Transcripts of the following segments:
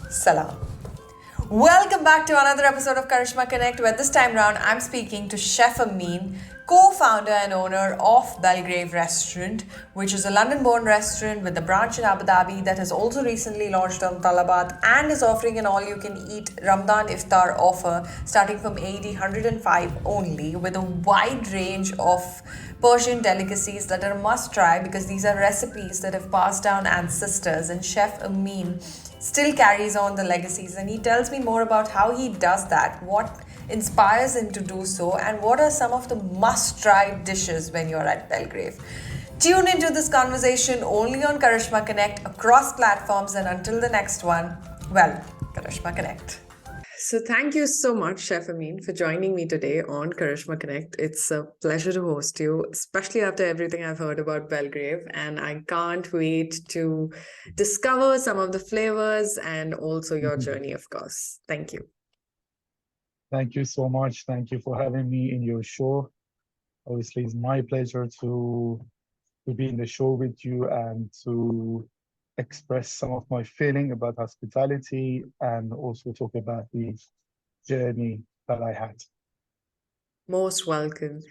Salam. Welcome back to another episode of Karishma Connect, where this time round I'm speaking to Chef Amin, co-founder and owner of Belgrave Restaurant, which is a London-born restaurant with a branch in Abu Dhabi that has also recently launched on Talabat and is offering an all-you-can-eat Ramadan iftar offer starting from AED 105 only, with a wide range of Persian delicacies that are a must try because these are recipes that have passed down ancestors, and Chef Amin still carries on the legacies, and he tells me more about how he does that, what inspires him to do so, and what are some of the must try dishes when you're at Belgrave. Tune into this conversation only on Karishma Connect across platforms, and until the next one, well, Karishma Connect. So thank you so much, Chef Amin, for joining me today on Karishma Connect. It's a pleasure to host you, especially after everything I've heard about Belgrave. And I can't wait to discover some of the flavors and also your journey, of course. Thank you. Thank you so much. Thank you for having me in your show. Obviously, it's my pleasure to be in the show with you and to express some of my feeling about hospitality and also talk about the journey that I had. Most welcome.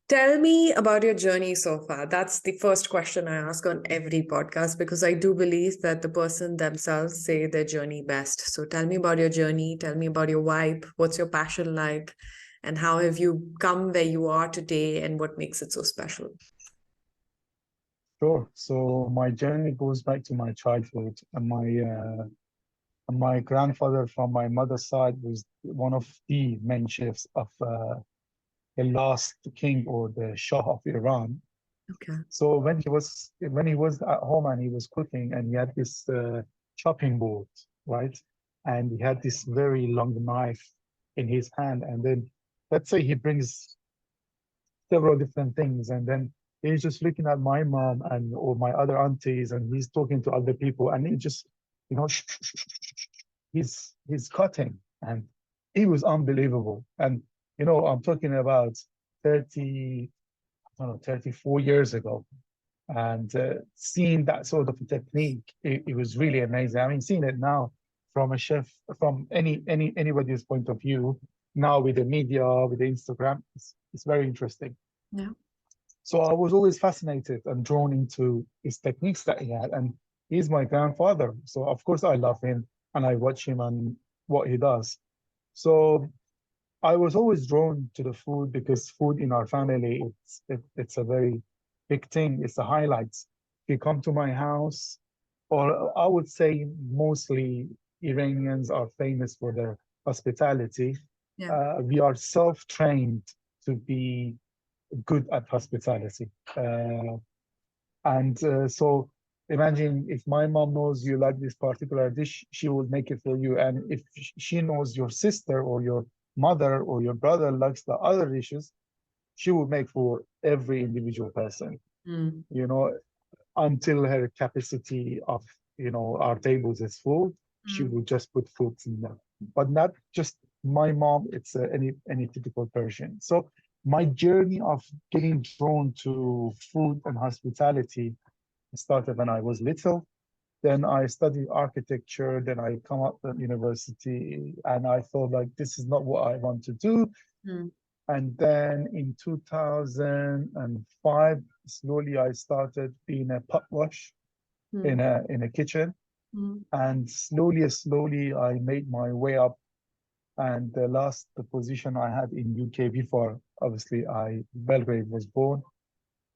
Tell me about your journey so far. That's the first question I ask on every podcast because I do believe that the person themselves say their journey best. So tell me about your journey. Tell me about your vibe. What's your passion like? And how have you come where you are today and what makes it so special? Sure. So my journey goes back to my childhood, and my grandfather from my mother's side was one of the main chefs of the last king or the Shah of Iran. Okay. So when he was at home and he was cooking, and he had this chopping board, right? And he had this very long knife in his hand, and then let's say he brings several different things, and then he's just looking at my mom and or my other aunties, and he's talking to other people, and he just, you know, he's cutting, and he was unbelievable. And I'm talking about 30, I don't know, 34 years ago, and seeing that sort of technique, it was really amazing. I mean, seeing it now from a chef, from anybody's point of view, now with the media, with the Instagram, it's very interesting. Yeah. So I was always fascinated and drawn into his techniques that he had, and he's my grandfather. So of course I love him and I watch him and what he does. So I was always drawn to the food because food in our family, it's a very big thing. It's a highlight. If you come to my house, or I would say mostly Iranians are famous for their hospitality. Yeah. We are self-trained to be good at hospitality. And so imagine if my mom knows you like this particular dish, she will make it for you. And if she knows your sister or your mother or your brother likes the other dishes, she will make for every individual person, you know, until her capacity of, our tables is full, she will just put foods in there. But not just my mom, it's any typical Persian. So my journey of getting drawn to food and hospitality started when I was little. Then I studied architecture. Then I come up at university, and I thought like this is not what I want to do. And then in 2005, slowly I started being a pot wash in a kitchen, and slowly I made my way up. And the last position I had in UK before, obviously, Belgrave was born.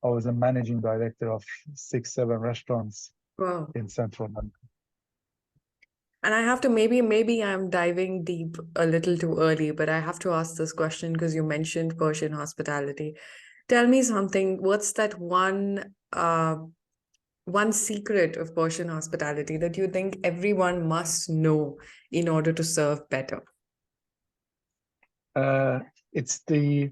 I was a managing director of 6, 7 restaurants Wow. in central London. And I have to maybe I'm diving deep a little too early, but I have to ask this question because you mentioned Persian hospitality. Tell me something. What's that one secret of Persian hospitality that you think everyone must know in order to serve better? Uh, it's the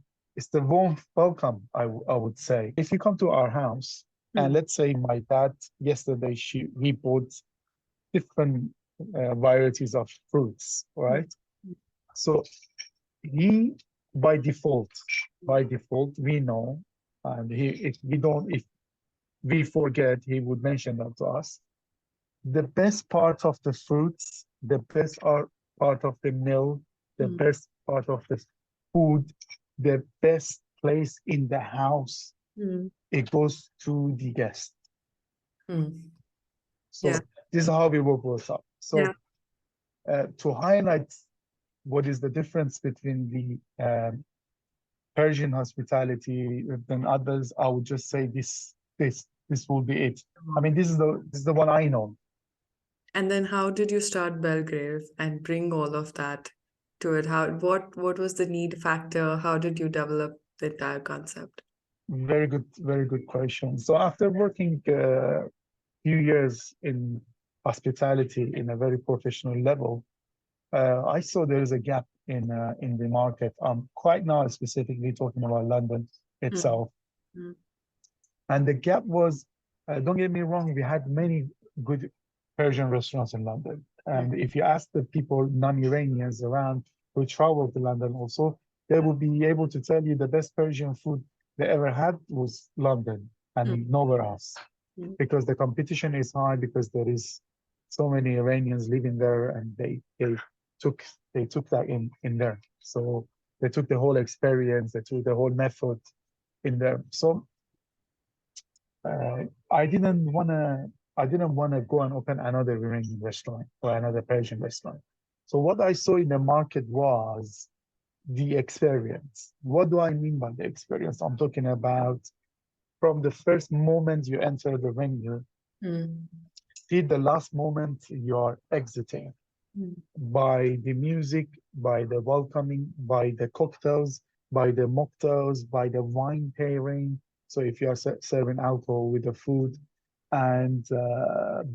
warm welcome, I would say. If you come to our house, and let's say my dad yesterday he bought different varieties of fruits, right? So he by default we know, and if we forget, he would mention that to us. The best part of the fruits the best part of the meal, the best part of the food, the best place in the house, it goes to the guest. So Yeah. this is how we work both up. So to highlight what is the difference between the Persian hospitality than others, I would just say this will be it. I mean, this is the one I know. And then how did you start Belgrave and bring all of that to it? What was the need factor? How did you develop the entire concept? Very good question. So after working few years in hospitality in a very professional level, I saw there is a gap in the market. I'm quite now specifically talking about London itself. Mm. And the gap was, don't get me wrong, we had many good Persian restaurants in London. And if you ask the people, non-Iranians around who travel to London also, they will be able to tell you the best Persian food they ever had was London and nowhere else. Because the competition is high, because there is so many Iranians living there, and took they took that in there. So they took the whole experience, they took the whole method in there. So I didn't wanna go and open another Iranian restaurant or another Persian restaurant. So what I saw in the market was the experience. What do I mean by the experience? I'm talking about from the first moment you enter the venue till the last moment you are exiting, by the music, by the welcoming, by the cocktails, by the mocktails, by the wine pairing. So if you are serving alcohol with the food, and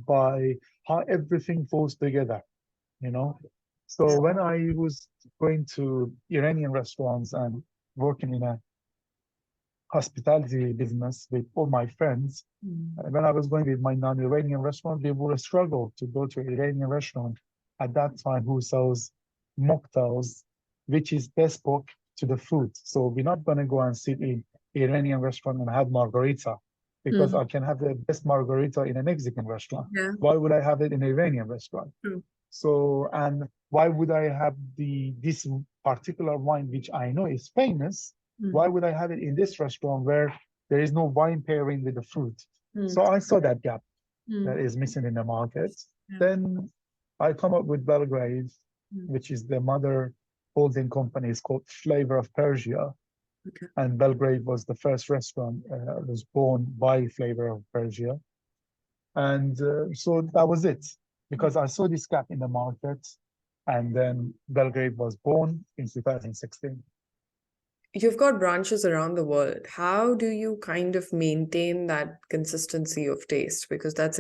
by how everything falls together, you know. So when I was going to Iranian restaurants and working in a hospitality business with all my friends, when I was going with my non-Iranian restaurant, they would struggle to go to an Iranian restaurant at that time who sells mocktails, which is bespoke to the food. So we're not going to go and sit in Iranian restaurant and have margarita, because I can have the best margarita in a Mexican restaurant. Yeah. Why would I have it in an Iranian restaurant? So, and why would I have this particular wine, which I know is famous? Why would I have it in this restaurant where there is no wine pairing with the fruit? So I saw that gap that is missing in the market. Then I come up with Belgrade, which is the mother holding company. It's called Flavor of Persia. And Belgrade was the first restaurant was born by Flavor of Persia. And so that was it, because I saw this gap in the market. And then Belgrade was born in 2016. You've got branches around the world. How do you kind of maintain that consistency of taste? Because that's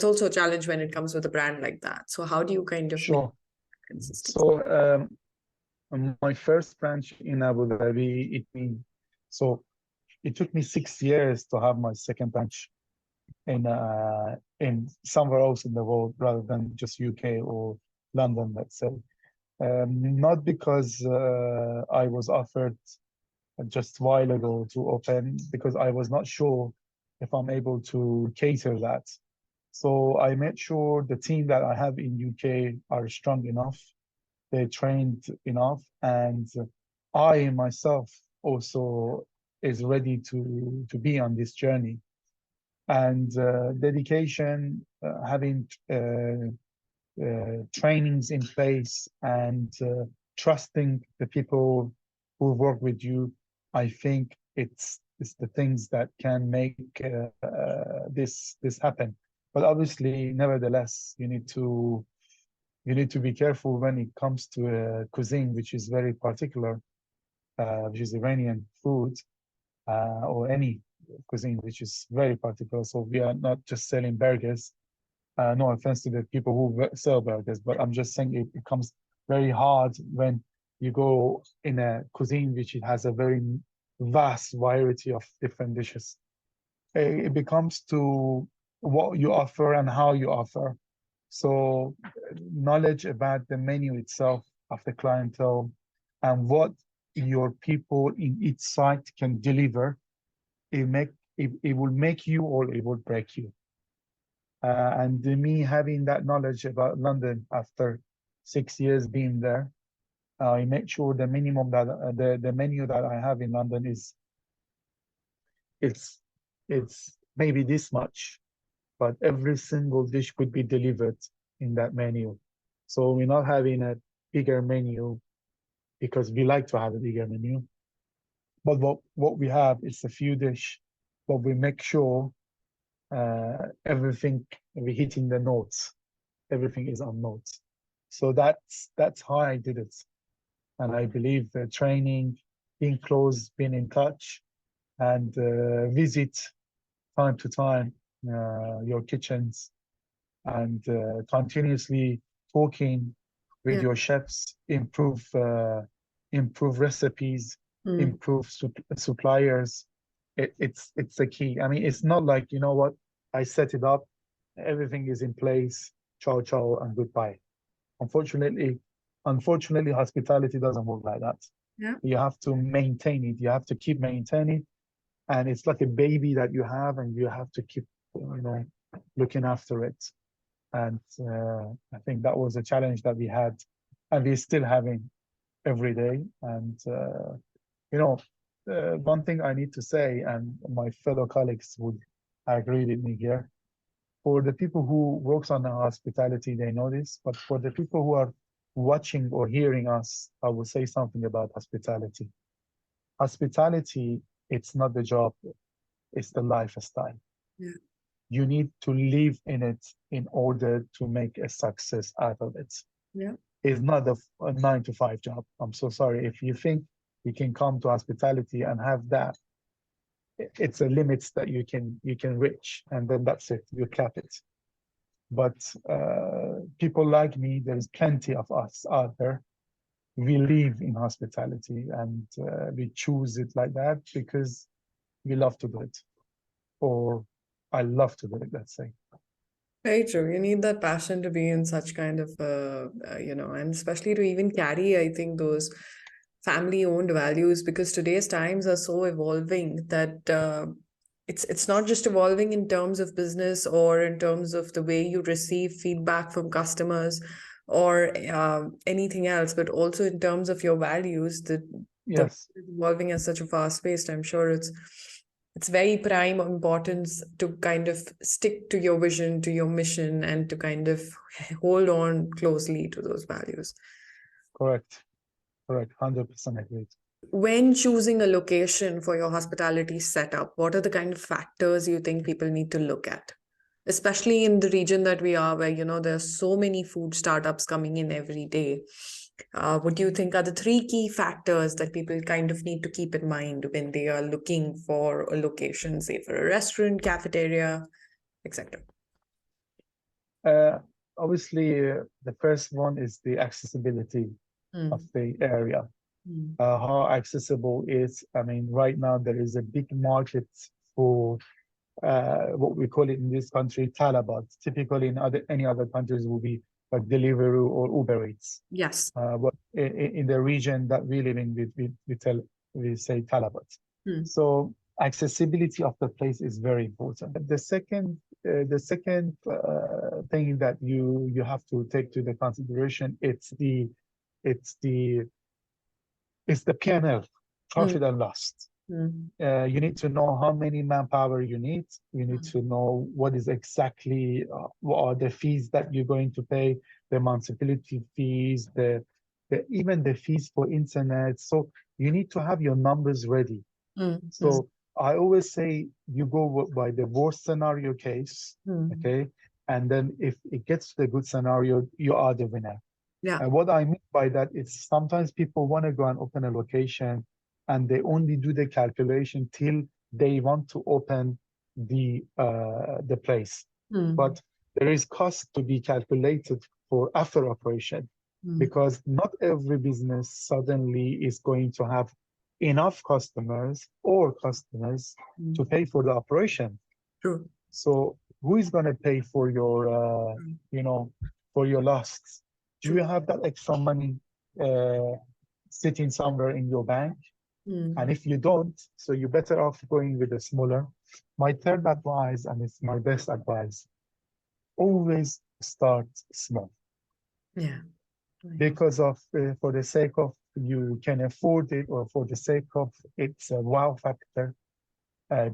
also a challenge when it comes with a brand like that. So how do you kind of Sure. maintain consistency? So my first branch in Abu Dhabi, so it took me 6 years to have my second branch in somewhere else in the world rather than just UK or London, let's say. Not because I was offered just a while ago to open, because I was not sure if I'm able to cater that. So I made sure the team that I have in UK are strong enough, they're trained enough, and I myself also is ready to be on this journey. And dedication, having trainings in place, and trusting the people who work with you. I think it's the things that can make this happen. But obviously, nevertheless, you need to be careful when it comes to cuisine, which is very particular, which is Iranian food, or any cuisine, which is very particular. So we are not just selling burgers. No offense to the people who sell burgers, but I'm just saying it becomes very hard when you go in a cuisine which it has a very vast variety of different dishes. It becomes to what you offer and how you offer. So knowledge about the menu itself of the clientele and what your people in each site can deliver, it will make you or it will break you. And me having that knowledge about London after 6 years being there, I make sure the minimum that the menu that I have in London is it's it's maybe this much, but every single dish could be delivered in that menu. So we're not having a bigger menu because we like to have a bigger menu. But what we have is a few dish, but we make sure everything we hitting the notes, everything is on notes. So that's how I did it. And I believe the training, being close, being in touch, and visit time to time your kitchens and continuously talking with Yeah. your chefs, improve recipes, improve suppliers. It's the key. I mean, it's not like, you know what, I set it up, everything is in place, ciao ciao and goodbye. Unfortunately, unfortunately, hospitality doesn't work like that. Yeah. You have to maintain it. You have to keep maintaining, and it's like a baby that you have, and you have to keep, looking after it. And I think that was a challenge that we had, and we're still having every day. And you know, one thing I need to say, and my fellow colleagues would agree with me here, for the people who works on the hospitality, they know this, but for the people who are watching or hearing us, I will say something about hospitality. Hospitality, it's not the job, it's the lifestyle. Yeah. You need to live in it in order to make a success out of it. Yeah. It's not a 9 to 5 job. I'm so sorry. If you think you can come to hospitality and have that, it's a limits that you can reach, and then that's it. You cap it. But people like me, there's plenty of us out there. We live in hospitality, and we choose it like that because we love to do it, or I love to do it, let's say. Very true. You need that passion to be in such kind of, and especially to even carry, I think, those family-owned values, because today's times are so evolving that it's not just evolving in terms of business or in terms of the way you receive feedback from customers or anything else, but also in terms of your values. The world Yes, is evolving at such a fast pace. I'm sure it's very prime importance to kind of stick to your vision, to your mission, and to kind of hold on closely to those values. correct, correct, 100% agreed. When choosing a location for your hospitality setup, what are the kind of factors you think people need to look at? Especially in the region that we are, where, there's so many food startups coming in every day. What do you think are the three key factors that people kind of need to keep in mind when they are looking for a location, say for a restaurant, cafeteria, etc.? Uh, Obviously, the first one is the accessibility of Mm. the area. Mm. How accessible is, I mean, right now there is a big market for what we call it in this country, talabat. Typically in any other countries will be like Deliveroo or Uber Eats. Yes. But in the region that we live in, we say talabat. Mm. So accessibility of the place is very important. The second thing that you have to take to the consideration, it's the it's the P&L, Mm. profit and loss. Mm. You need to know how many manpower you need. You need Mm. to know what is exactly what are the fees that you're going to pay, the municipality fees, the even the fees for internet. So you need to have your numbers ready. Mm. Mm. So I always say you go by the worst scenario case, Mm. okay? And then if it gets to the good scenario, you are the winner. Yeah. And what I mean by that is sometimes people want to go and open a location and they only do the calculation till they want to open the place. Mm. But there is cost to be calculated for after operation, Mm. because not every business suddenly is going to have enough customers to Mm. pay for the operation. True. So who is going to pay for Mm. for your loss? Do you True. have that extra money uh, sitting somewhere in your bank? And Mm. if you don't, so you're better off going with a smaller. My third advice, and it's my best advice, always start small Yeah. because of for the sake of you can afford it, or for the sake of it's a wow factor.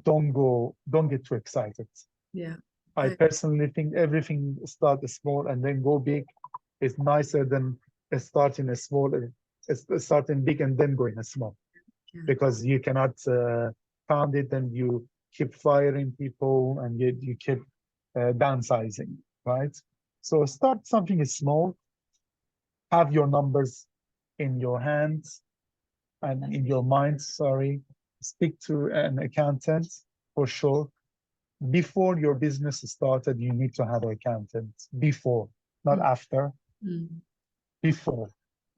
Don't get too excited. Yeah. I personally think everything start small and then go big is nicer than starting a small, starting big and then going a small, Yeah. because you cannot pound it and you keep firing people and you keep downsizing, right? So start something small, have your numbers in your hands and in your mind, sorry. Speak to an accountant for sure. Before your business started, you need to have an accountant. Before, not after. Mm. Before.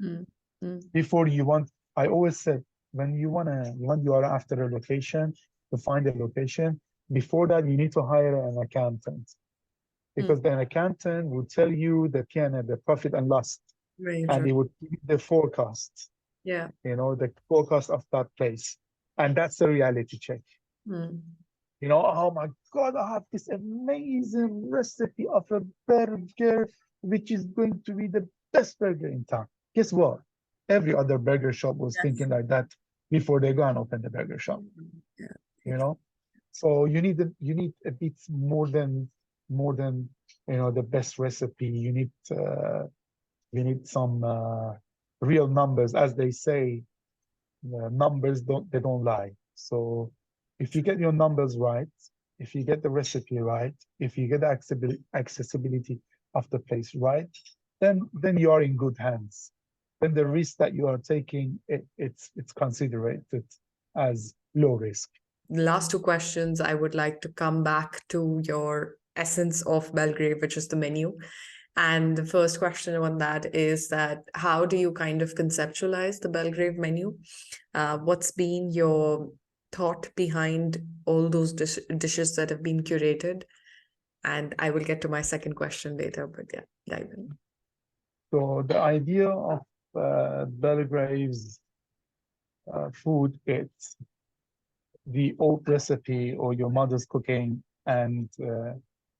Mm. Mm. Before you want, I always said, when you are after a location, to find a location, before that, you need to hire an accountant, because an accountant will tell you the P&L, the profit and loss, Very and true. it would give you the forecast, Yeah. the forecast of that place. And that's a reality check. Mm. Oh my God, I have this amazing recipe of a burger, which is going to be the best burger in town. Guess what? Every other burger shop was thinking like that before they go and open the burger shop, Yeah. you know? So you need a bit more than the best recipe. You need some real numbers, as they say. Numbers don't lie. So if you get your numbers right, if you get the recipe right, if you get the accessibility of the place right, then you are in good hands. Then the risk that you are taking, it's considered as low risk. Last two questions. I would like to come back to your essence of Belgrave, which is the menu. And the first question on that is that how do you kind of conceptualize the Belgrave menu? What's been your thought behind all those dishes that have been curated? And I will get to my second question later, but yeah, dive in. So the idea of Belgrave's food, it's the old recipe or your mother's cooking and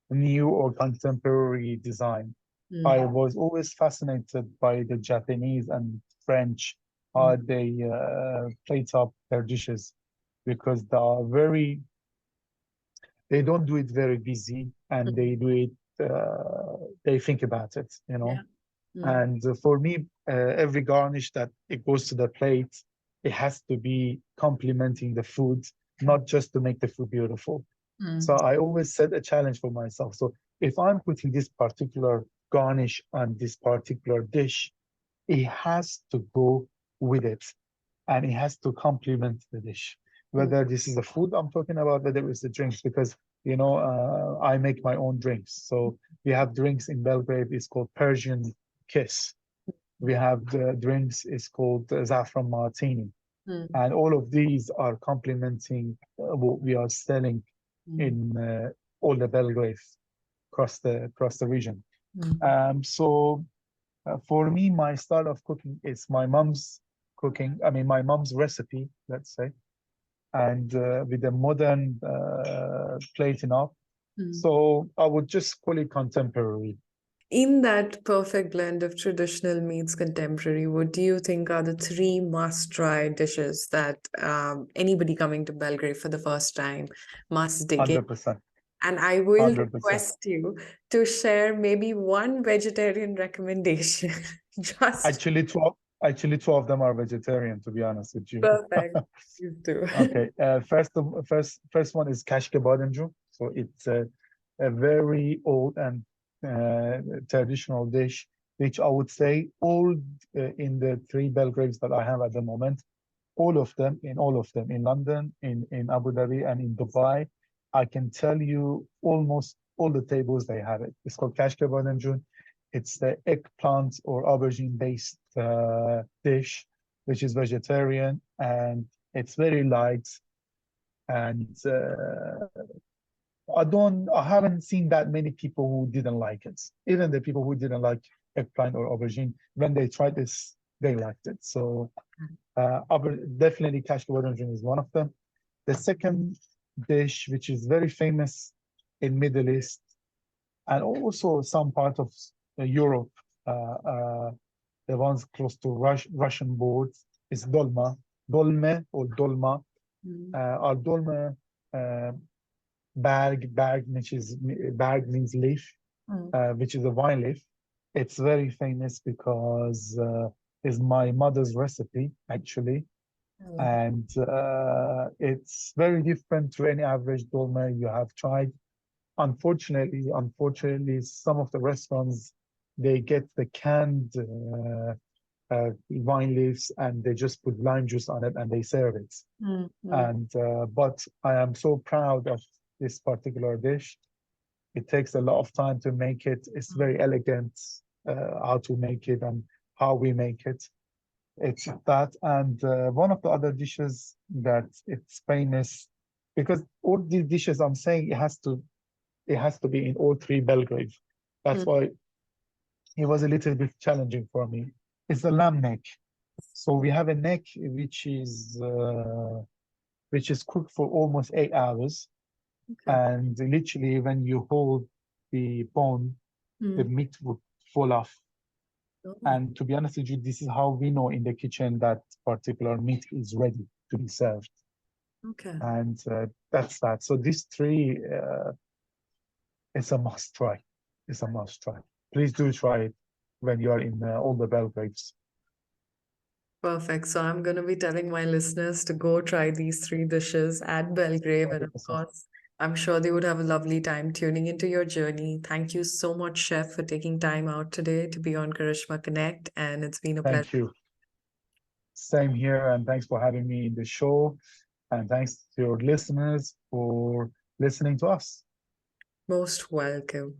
new or contemporary design. I was always fascinated by the Japanese and French, how they plate up their dishes, because they don't do it very busy, and they do it, they think about it, Yeah. And for me, every garnish that it goes to the plate, it has to be complementing the food, not just to make the food beautiful. So I always set a challenge for myself. So if I'm putting this particular garnish on this particular dish, it has to go with it, and it has to complement the dish. Whether this is the food I'm talking about, whether it's the drinks, because I make my own drinks. So we have drinks in Belgrade. It's called Persian Kiss. We have the drinks. It's called Saffron Martini, and all of these are complementing what we are selling in all the Belgrade across the region. So for me, my style of cooking is my mom's cooking. I mean, my mom's recipe, let's say, and with a modern plating up. So I would just call it contemporary. In that perfect blend of traditional meets contemporary, what do you think are the three must-try dishes that anybody coming to Belgrade for the first time must dig in? 100%. And I will 100%. request you to share maybe one vegetarian recommendation. Just Actually, two of them are vegetarian, to be honest with you. perfect. You do. Okay. First one is kashke bademcum. So it's a very old and traditional dish, which I would say all in the three Belgraves that I have at the moment, all of them, in London, in Abu Dhabi, and in Dubai, I can tell you almost all the tables they have it. It's called kashke bademcum. It's the eggplant or aubergine-based dish, which is vegetarian, and it's very light. And I haven't seen that many people who didn't like it. Even the people who didn't like eggplant or aubergine, when they tried this, they liked it. So definitely kashke bademcum is one of them. The second dish, which is very famous in Middle East, and also some part of Europe, the ones close to Russian borders, is dolme or dolma. Our dolma uh, bag, bag means leaf, which is a vine leaf. It's very famous because it's my mother's recipe, actually. And it's very different to any average dolma you have tried. Unfortunately, some of the restaurants, they get the canned wine leaves and they just put lime juice on it and they serve it. And but I am so proud of this particular dish. It takes a lot of time to make it. It's very elegant how to make it and how we make it. It's that, and one of the other dishes that it's famous because all these dishes I'm saying it has to be in all three Belgrade. That's why it was a little bit challenging for me. It's the lamb neck. So we have a neck which is cooked for almost 8 hours. And literally when you hold the bone, the meat would fall off. And to be honest with you, this is how we know in the kitchen that particular meat is ready to be served. And that's that. So these three, it's a must try. It's a must try. Please do try it when you are in all the Belgrades. Perfect. So I'm going to be telling my listeners to go try these three dishes at Belgrave. And of 100%. course, I'm sure they would have a lovely time tuning into your journey. Thank you so much, Chef, for taking time out today to be on Karishma Connect. And it's been a pleasure. Thank you. Same here. And thanks for having me in the show. And thanks to your listeners for listening to us. Most welcome.